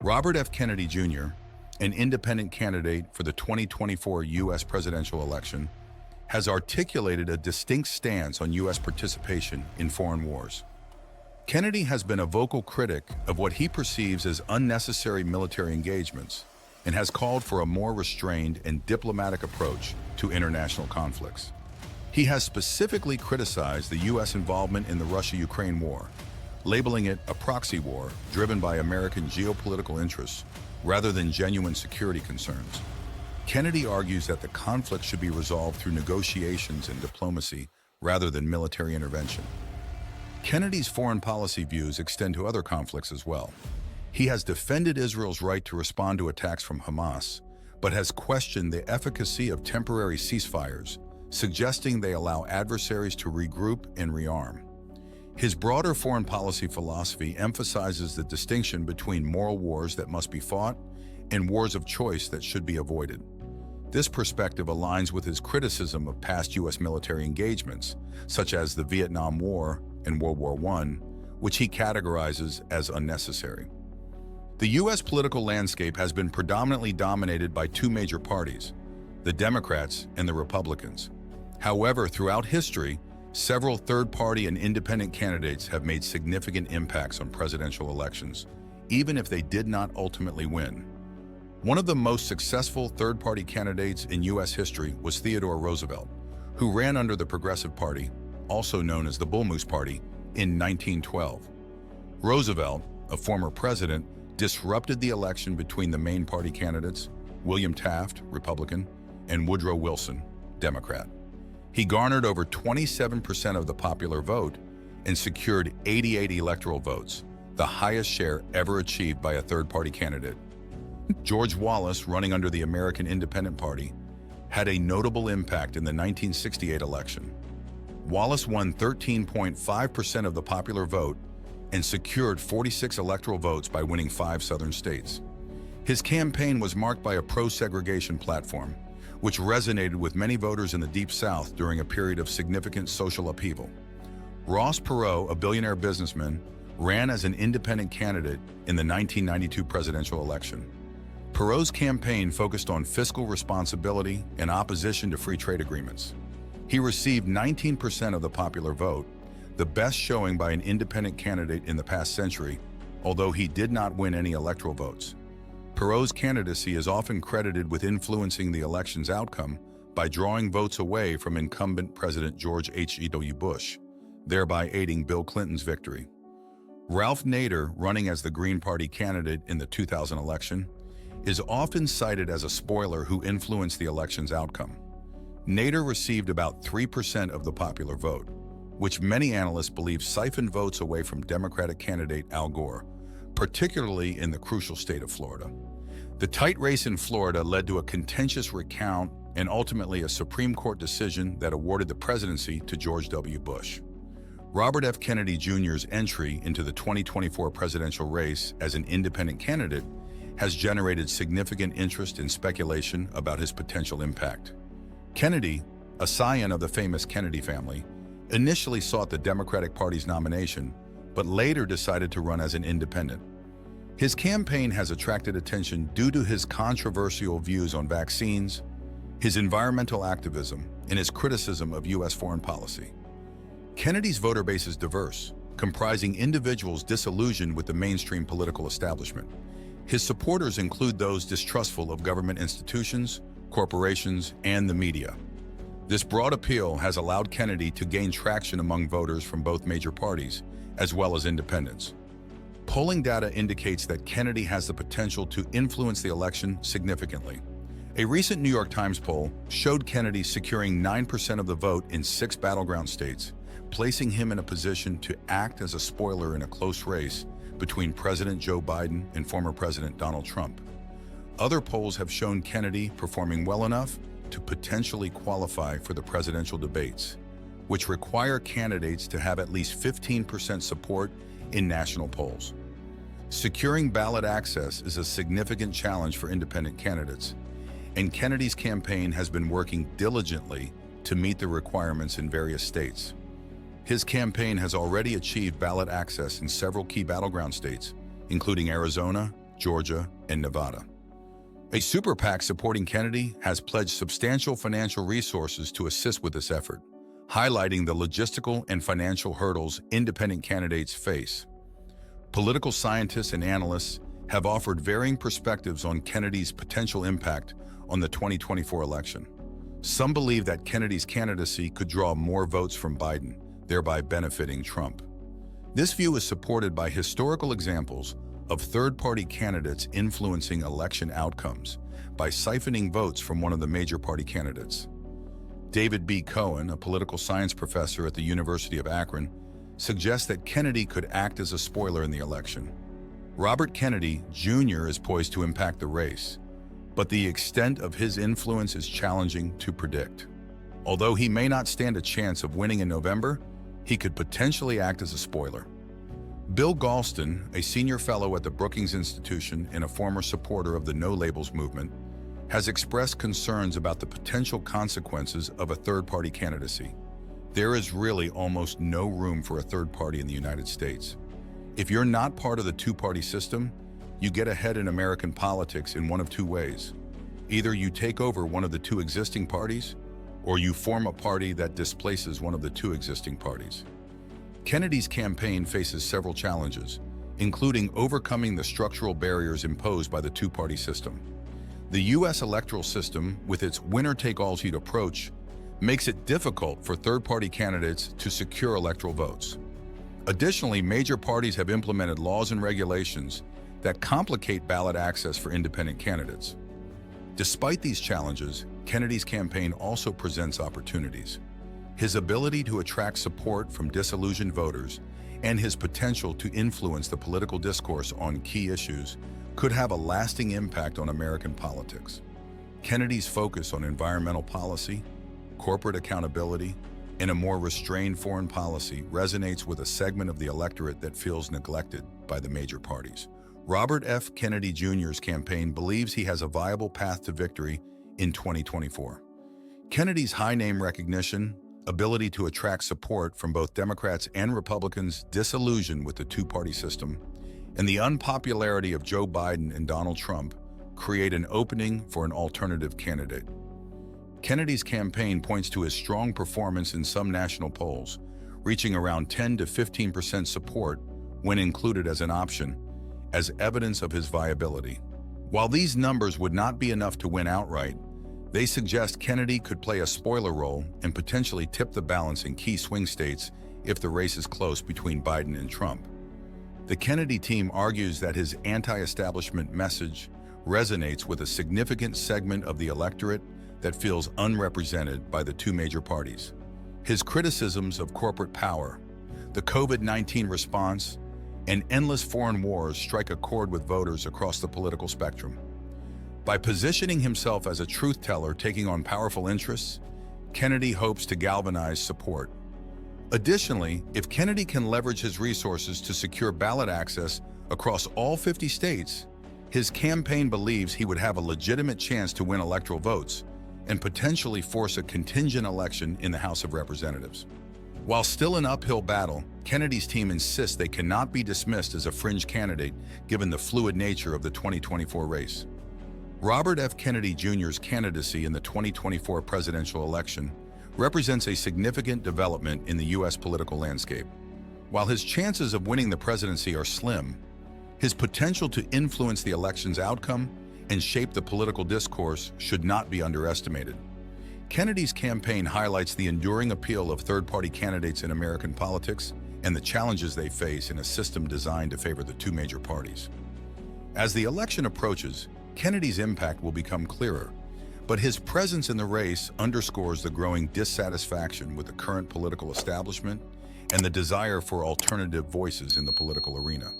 Robert F. Kennedy Jr., an independent candidate for the 2024 U.S. presidential election, has articulated a distinct stance on U.S. participation in foreign wars. Kennedy has been a vocal critic of what he perceives as unnecessary military engagements and has called for a more restrained and diplomatic approach to international conflicts. He has specifically criticized the U.S. involvement in the Russia-Ukraine war, labeling it a proxy war driven by American geopolitical interests rather than genuine security concerns. Kennedy argues that the conflict should be resolved through negotiations and diplomacy rather than military intervention. Kennedy's foreign policy views extend to other conflicts as well. He has defended Israel's right to respond to attacks from Hamas, but has questioned the efficacy of temporary ceasefires, suggesting they allow adversaries to regroup and rearm. His broader foreign policy philosophy emphasizes the distinction between moral wars that must be fought and wars of choice that should be avoided. This perspective aligns with his criticism of past U.S. military engagements, such as the Vietnam War and World War I, which he categorizes as unnecessary. The U.S. political landscape has been predominantly dominated by two major parties, the Democrats and the Republicans. However, throughout history, several third-party and independent candidates have made significant impacts on presidential elections, even if they did not ultimately win. One of the most successful third-party candidates in U.S. history was Theodore Roosevelt, who ran under the Progressive Party, also known as the Bull Moose Party, in 1912. Roosevelt, a former president, disrupted the election between the main party candidates, William Taft, Republican, and Woodrow Wilson, Democrat. He garnered over 27% of the popular vote and secured 88 electoral votes, the highest share ever achieved by a third-party candidate. George Wallace, running under the American Independent Party, had a notable impact in the 1968 election. Wallace won 13.5% of the popular vote and secured 46 electoral votes by winning 5 southern states. His campaign was marked by a pro-segregation platform, which resonated with many voters in the Deep South during a period of significant social upheaval. Ross Perot, a billionaire businessman, ran as an independent candidate in the 1992 presidential election. Perot's campaign focused on fiscal responsibility and opposition to free trade agreements. He received 19% of the popular vote, the best showing by an independent candidate in the past century, although he did not win any electoral votes. Perot's candidacy is often credited with influencing the election's outcome by drawing votes away from incumbent President George H.W. Bush, thereby aiding Bill Clinton's victory. Ralph Nader, running as the Green Party candidate in the 2000 election, is often cited as a spoiler who influenced the election's outcome. Nader received about 3% of the popular vote, which many analysts believe siphoned votes away from Democratic candidate Al Gore, particularly in the crucial state of Florida. The tight race in Florida led to a contentious recount and ultimately a Supreme Court decision that awarded the presidency to George W. Bush. Robert F. Kennedy Jr.'s entry into the 2024 presidential race as an independent candidate has generated significant interest and speculation about his potential impact. Kennedy, a scion of the famous Kennedy family, initially sought the Democratic Party's nomination, but later decided to run as an independent. His campaign has attracted attention due to his controversial views on vaccines, his environmental activism, and his criticism of U.S. foreign policy. Kennedy's voter base is diverse, comprising individuals disillusioned with the mainstream political establishment. His supporters include those distrustful of government institutions, corporations, and the media. This broad appeal has allowed Kennedy to gain traction among voters from both major parties, as well as independents. Polling data indicates that Kennedy has the potential to influence the election significantly. A recent New York Times poll showed Kennedy securing 9% of the vote in 6 battleground states, placing him in a position to act as a spoiler in a close race between President Joe Biden and former President Donald Trump. Other polls have shown Kennedy performing well enough to potentially qualify for the presidential debates, which require candidates to have at least 15% support in national polls. Securing ballot access is a significant challenge for independent candidates, and Kennedy's campaign has been working diligently to meet the requirements in various states. His campaign has already achieved ballot access in several key battleground states, including Arizona, Georgia, and Nevada. A super PAC supporting Kennedy has pledged substantial financial resources to assist with this effort, highlighting the logistical and financial hurdles independent candidates face. Political scientists and analysts have offered varying perspectives on Kennedy's potential impact on the 2024 election. Some believe that Kennedy's candidacy could draw more votes from Biden, thereby benefiting Trump. This view is supported by historical examples of third-party candidates influencing election outcomes by siphoning votes from one of the major party candidates. David B. Cohen, a political science professor at the University of Akron, suggests that Kennedy could act as a spoiler in the election. Robert Kennedy Jr. is poised to impact the race, but the extent of his influence is challenging to predict. Although he may not stand a chance of winning in November, he could potentially act as a spoiler. Bill Gston, a senior fellow at the Brookings Institution and a former supporter of the No Labels movement, has expressed concerns about the potential consequences of a third-party candidacy. There is really almost no room for a third party in the United States. If you're not part of the two-party system, you get ahead in American politics in one of two ways. Either you take over one of the two existing parties, or you form a party that displaces one of the two existing parties. Kennedy's campaign faces several challenges, including overcoming the structural barriers imposed by the two-party system. The U.S. electoral system, with its winner-take-all seat approach, makes it difficult for third-party candidates to secure electoral votes. Additionally, major parties have implemented laws and regulations that complicate ballot access for independent candidates. Despite these challenges, Kennedy's campaign also presents opportunities. His ability to attract support from disillusioned voters and his potential to influence the political discourse on key issues could have a lasting impact on American politics. Kennedy's focus on environmental policy, corporate accountability, and a more restrained foreign policy resonates with a segment of the electorate that feels neglected by the major parties. Robert F. Kennedy Jr.'s campaign believes he has a viable path to victory in 2024. Kennedy's high name recognition, ability to attract support from both Democrats and Republicans disillusioned with the two-party system, and the unpopularity of Joe Biden and Donald Trump create an opening for an alternative candidate. Kennedy's campaign points to his strong performance in some national polls, reaching around 10 to 15% support when included as an option, as evidence of his viability. While these numbers would not be enough to win outright, they suggest Kennedy could play a spoiler role and potentially tip the balance in key swing states if the race is close between Biden and Trump. The Kennedy team argues that his anti-establishment message resonates with a significant segment of the electorate that feels unrepresented by the two major parties. His criticisms of corporate power, the COVID-19 response, and endless foreign wars strike a chord with voters across the political spectrum. By positioning himself as a truth-teller taking on powerful interests, Kennedy hopes to galvanize support. Additionally, if Kennedy can leverage his resources to secure ballot access across all 50 states, his campaign believes he would have a legitimate chance to win electoral votes and potentially force a contingent election in the House of Representatives. While still an uphill battle, Kennedy's team insists they cannot be dismissed as a fringe candidate given the fluid nature of the 2024 race. Robert F. Kennedy Jr.'s candidacy in the 2024 presidential election represents a significant development in the U.S. political landscape. While his chances of winning the presidency are slim, his potential to influence the election's outcome and shape the political discourse should not be underestimated. Kennedy's campaign highlights the enduring appeal of third-party candidates in American politics and the challenges they face in a system designed to favor the two major parties. As the election approaches, Kennedy's impact will become clearer, but his presence in the race underscores the growing dissatisfaction with the current political establishment and the desire for alternative voices in the political arena.